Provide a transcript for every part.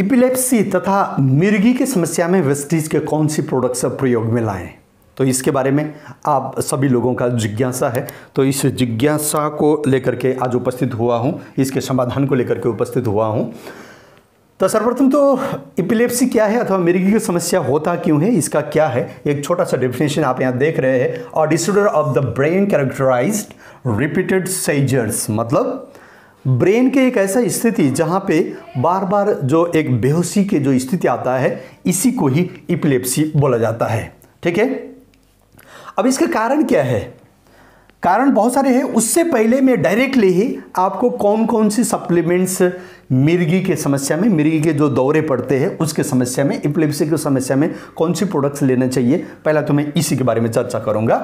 Epilepsy तथा मिर्गी की समस्या में वेस्टीज के कौन सी प्रोडक्ट्स प्रयोग में लाएं, तो इसके बारे में आप सभी लोगों का जिज्ञासा है। तो इस जिज्ञासा को लेकर के आज उपस्थित हुआ हूं, इसके समाधान को लेकर के उपस्थित हुआ हूं। तो सर्वप्रथम तो एपिलेप्सी क्या है अथवा मिर्गी की समस्या होता क्यों है, इसका क्या है, एक छोटा सा डेफिनेशन आप यहाँ देख रहे हैं। और disorder of the brain characterised repeated seizures, मतलब ब्रेन के एक ऐसा स्थिति जहाँ पे बार बार जो एक बेहोशी के जो स्थिति आता है, इसी को ही एपिलेप्सी बोला जाता है। ठीक है, अब इसका कारण क्या है? कारण बहुत सारे हैं। उससे पहले मैं डायरेक्टली ही आपको कौन कौन सी सप्लीमेंट्स मिर्गी के समस्या में, मिर्गी के जो दौरे पड़ते हैं उसके समस्या में, एपिलेप्सी की समस्या में कौन सी प्रोडक्ट्स लेने चाहिए, पहला तो मैं इसी के बारे में चर्चा करूंगा।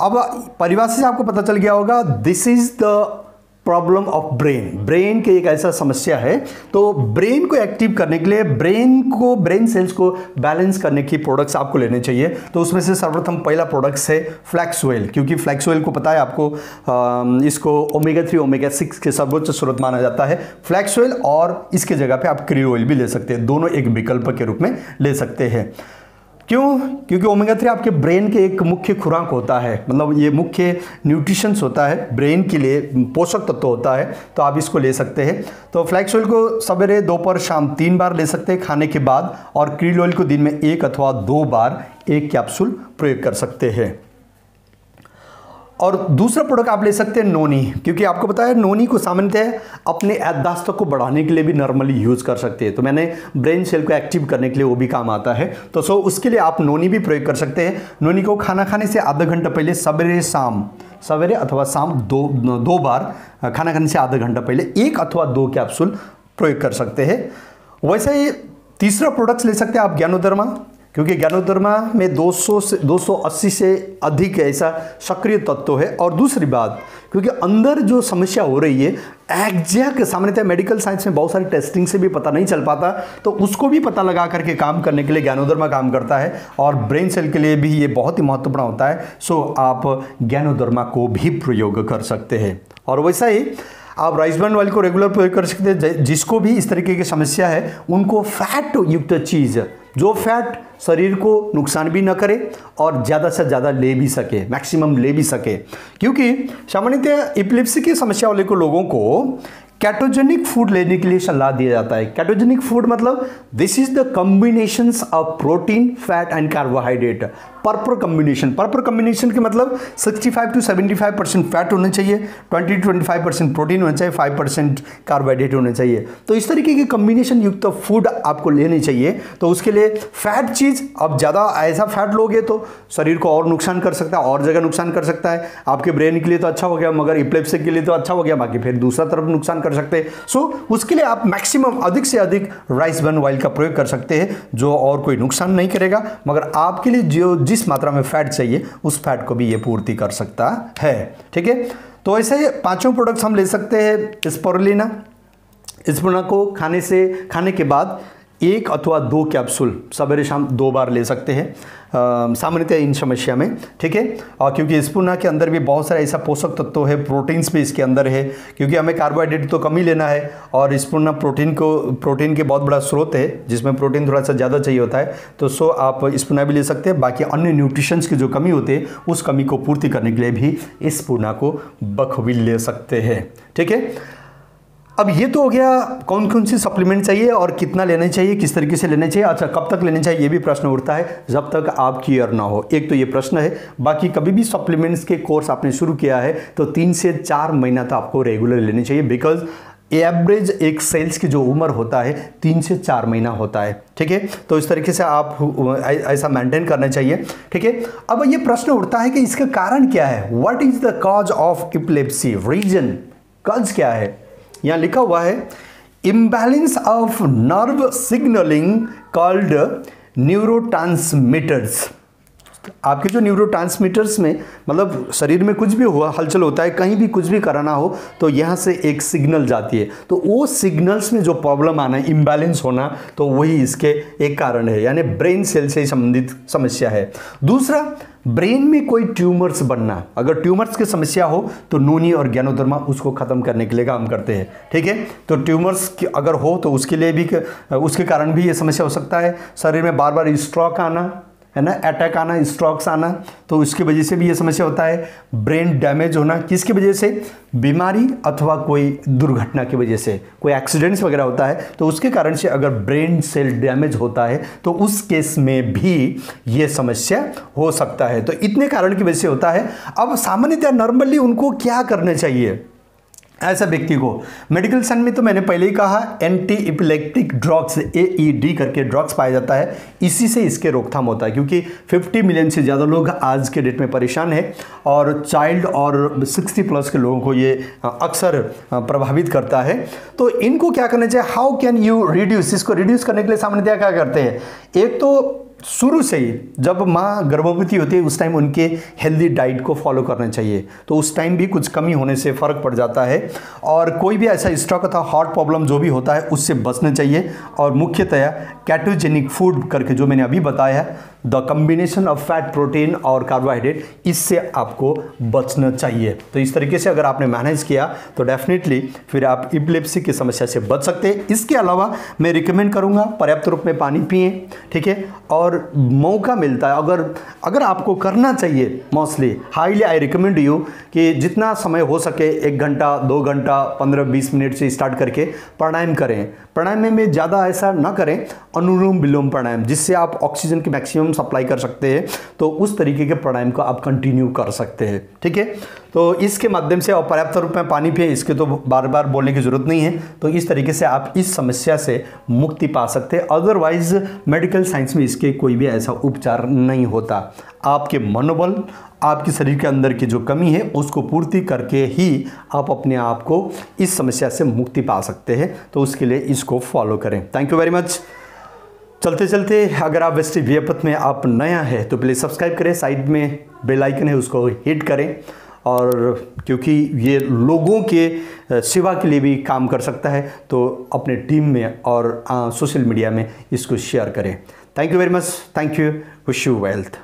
अब परिभाषा से आपको पता चल गया होगा, this is the problem of brain. Brain के एक ऐसा समस्या है, तो ब्रेन को एक्टिव करने के लिए, ब्रेन सेल्स को बैलेंस करने की प्रोडक्ट्स आपको लेने चाहिए। तो उसमें से सर्वप्रथम पहला प्रोडक्ट्स है फ्लैक्स ऑयल, क्योंकि फ्लैक्स ऑयल को पता है आपको, इसको ओमेगा 3 ओमेगा 6 के सर्वोच्च स्रोत माना जाता है फ्लैक्स ऑयल, और इसके जगह पे आप क्री ऑयल भी ले सकते हैं, दोनों एक विकल्प के रूप में ले सकते हैं। क्यों? क्योंकि ओमेगा 3 आपके ब्रेन के एक मुख्य खुराक होता है, मतलब ये मुख्य न्यूट्रिशंस होता है, ब्रेन के लिए पोषक तत्व होता है, तो आप इसको ले सकते हैं। तो फ्लैक्स ऑयल को सवेरे, दोपहर, शाम 3 बार ले सकते हैं खाने के बाद, और क्रील ऑयल को दिन में 1 अथवा 2 बार 1 कैप्सूल प्रयोग कर सकते हैं। और दूसरा प्रोडक्ट आप ले सकते हैं नोनी, क्योंकि आपको पता है नोनी को सामान्यतः अपने याददाश्त को बढ़ाने के लिए भी नॉर्मली यूज़ कर सकते हैं। तो मैंने ब्रेन सेल को एक्टिव करने के लिए वो भी काम आता है, तो उसके लिए आप नोनी भी प्रयोग कर सकते हैं। नोनी को खाना खाने से आधा घंटा पहले सवेरे अथवा शाम दो बार, खाना खाने से आधा घंटा पहले 1 अथवा 2 कैप्सूल प्रयोग कर सकते हैं। वैसे ही तीसरा प्रोडक्ट ले सकते हैं आप ज्ञानोदर्मा, क्योंकि ज्ञानोदर्मा में 280 से अधिक ऐसा सक्रिय तत्व है। और दूसरी बात, क्योंकि अंदर जो समस्या हो रही है एग्जैक्ट सामान्यतः मेडिकल साइंस में बहुत सारी टेस्टिंग से भी पता नहीं चल पाता, तो उसको भी पता लगा करके काम करने के लिए ज्ञानोदर्मा काम करता है, और ब्रेन सेल के लिए भी ये बहुत ही महत्वपूर्ण होता है। सो आप ज्ञानोदर्मा को भी प्रयोग कर सकते हैं। और वैसा ही आप राइसब्रान ऑयल को रेगुलर प्रयोग कर सकते हैं। जिसको भी इस तरीके की समस्या है उनको फैट युक्त चीज़, जो फैट शरीर को नुकसान भी न करे और ज़्यादा से ज़्यादा ले भी सके, मैक्सिमम ले भी सके। क्योंकि सामान्यतः एपिलेप्सी की समस्या वाले को लोगों को कैटोजेनिक फूड लेने के लिए सलाह दिया जाता है। कैटोजेनिक फूड मतलब this is the combinations of protein, fat and carbohydrate. Proper combination के मतलब 65 to 75% फैट होना चाहिए, 20 to 25% प्रोटीन होना चाहिए, 5% कार्बोहाइड्रेट होना चाहिए। तो इस तरीके की कॉम्बिनेशन युक्त फूड आपको लेनी चाहिए। तो उसके लिए फैट चीज़, अब ज़्यादा ऐसा फैट लोगे तो शरीर को और नुकसान कर सकता है, और जगह नुकसान कर सकता है। आपके ब्रेन के लिए तो अच्छा हो गया, मगर एपिलेप्सी के लिए तो अच्छा हो गया, बाकी फिर दूसरा तरफ नुकसान कर सकते हैं। सो उसके लिए आप मैक्सिमम अधिक से अधिक राइसब्रान ऑयल का प्रयोग कर सकते हैं, जो और कोई नुकसान नहीं करेगा, मगर आपके लिए जो जिस मात्रा में फैट चाहिए उस फैट को भी ये पूर्ति कर सकता है। ठीक है, तो ऐसे 5 प्रोडक्ट्स हम ले सकते हैं। स्पिरुलिना, स्पिरुलिना को खाने के बाद 1 अथवा 2 कैप्सूल सवेरे शाम 2 बार ले सकते हैं सामान्यतः इन समस्या में। ठीक है, और क्योंकि स्पिरुलिना के अंदर भी बहुत सारा ऐसा पोषक तत्व है, प्रोटीन्स भी इसके अंदर है, क्योंकि हमें कार्बोहाइड्रेट तो कम ही लेना है, और स्पिरुलिना प्रोटीन के बहुत बड़ा स्रोत है, जिसमें प्रोटीन थोड़ा सा ज़्यादा चाहिए होता है। तो आप स्पिरुलिना भी ले सकते हैं। बाकी अन्य न्यूट्रिशंस की जो कमी होती है उस कमी को पूर्ति करने के लिए भी स्पिरुलिना को बखूबी ले सकते हैं। ठीक है, अब ये तो हो गया कौन कौन सी सप्लीमेंट चाहिए और कितना लेना चाहिए, किस तरीके से लेना चाहिए। अच्छा, कब तक लेना चाहिए ये भी प्रश्न उठता है, जब तक आप क्लियर ना हो। एक तो ये प्रश्न है। बाकी कभी भी सप्लीमेंट्स के कोर्स आपने शुरू किया है तो 3 से 4 महीना तो आपको रेगुलर लेने चाहिए, बिकॉज एवरेज एक सेल्स की जो उम्र होता है 3 से 4 महीना होता है। ठीक है, तो इस तरीके से आप ऐसा मेंटेन करना चाहिए। ठीक है, अब ये प्रश्न उठता है कि इसका कारण क्या है, what is the cause of epilepsy, reason, cause क्या है। यहाँ लिखा हुआ है imbalance of nerve signalling called neurotransmitters. आपके जो न्यूरोट्रांसमीटर्स में, मतलब शरीर में कुछ भी हुआ, हलचल होता है, कहीं भी कुछ भी कराना हो तो यहाँ से एक सिग्नल जाती है, तो वो सिग्नल्स में जो प्रॉब्लम आना, इम्बैलेंस होना, तो वही इसके एक कारण है, यानी ब्रेन सेल से संबंधित समस्या है। दूसरा, ब्रेन में कोई ट्यूमर्स बनना, अगर ट्यूमर्स की समस्या हो तो नोनी और ज्ञानोदर्मा उसको खत्म करने के लिए काम करते हैं, ठीक है। तो ट्यूमर्स अगर हो तो उसके लिए भी, उसके कारण भी ये समस्या हो सकता है। शरीर में बार बार स्ट्रोक आना, है ना, अटैक आना, स्ट्रोक्स आना, तो उसकी वजह से भी ये समस्या होता है। ब्रेन डैमेज होना, किसकी वजह से, बीमारी अथवा कोई दुर्घटना की वजह से, कोई एक्सीडेंट्स वगैरह होता है तो उसके कारण से अगर ब्रेन सेल डैमेज होता है तो उस केस में भी ये समस्या हो सकता है। तो इतने कारण की वजह से होता है। अब सामान्यतः नॉर्मली उनको क्या करना चाहिए ऐसा व्यक्ति को? मेडिकल साइंस में तो मैंने पहले ही कहा, एंटी इपिलेप्टिक ड्रग्स, AED करके ड्रग्स पाया जाता है, इसी से इसके रोकथाम होता है, क्योंकि 50 मिलियन से ज़्यादा लोग आज के डेट में परेशान हैं और चाइल्ड और 60 प्लस के लोगों को ये अक्सर प्रभावित करता है। तो इनको क्या करना चाहिए? How can you reduce? इसको रिड्यूस करने के लिए सामान्यतः क्या करते हैं? एक तो शुरू से ही जब माँ गर्भवती होती है उस टाइम उनके हेल्दी डाइट को फॉलो करना चाहिए, तो उस टाइम भी कुछ कमी होने से फ़र्क पड़ जाता है। और कोई भी ऐसा स्ट्रोक अथवा हार्ट प्रॉब्लम जो भी होता है उससे बचना चाहिए। और मुख्यतया कैटोजेनिक फूड करके जो मैंने अभी बताया है, the combination of fat, protein और कार्बोहाइड्रेट, इससे आपको बचना चाहिए। तो इस तरीके से अगर आपने मैनेज किया तो डेफिनेटली फिर आप इपिलेप्सी की समस्या से बच सकते हैं। इसके अलावा मैं रिकमेंड करूंगा पर्याप्त रूप में पानी पिएं, ठीक है। और मौका मिलता है, अगर आपको करना चाहिए, mostly highly I recommend you कि जितना समय हो सके 1 घंटा 2 घंटा 15-20 मिनट से स्टार्ट करके प्राणायाम करें। प्राणायाम में ज़्यादा ऐसा ना करें, अनुलोम विलोम प्राणायाम, जिससे आप ऑक्सीजन की मैक्सिमम सप्लाई कर सकते हैं, तो उस तरीके के प्राणायाम को आप कंटिन्यू कर सकते हैं, ठीक है। तो इसके माध्यम से, और पर्याप्त रूप में पानी पिए, इसके तो बार बार बोलने की जरूरत नहीं है। तो इस तरीके से आप इस समस्या से मुक्ति पा सकते हैं। अदरवाइज मेडिकल साइंस में इसके कोई भी ऐसा उपचार नहीं होता। आपके मनोबल, आपके शरीर के अंदर की जो कमी है उसको पूर्ति करके ही आप अपने आप को इस समस्या से मुक्ति पा सकते हैं। तो उसके लिए इसको फॉलो करें। Thank you very much. चलते चलते अगर आप वेस्टी वियपथ में आप नया है तो प्लीज़ सब्सक्राइब करें, साइड में बेल आइकन है उसको हिट करें, और क्योंकि ये लोगों के सेवा के लिए भी काम कर सकता है, तो अपने टीम में और सोशल मीडिया में इसको शेयर करें। Thank you very much. Thank you. Wish you wealth.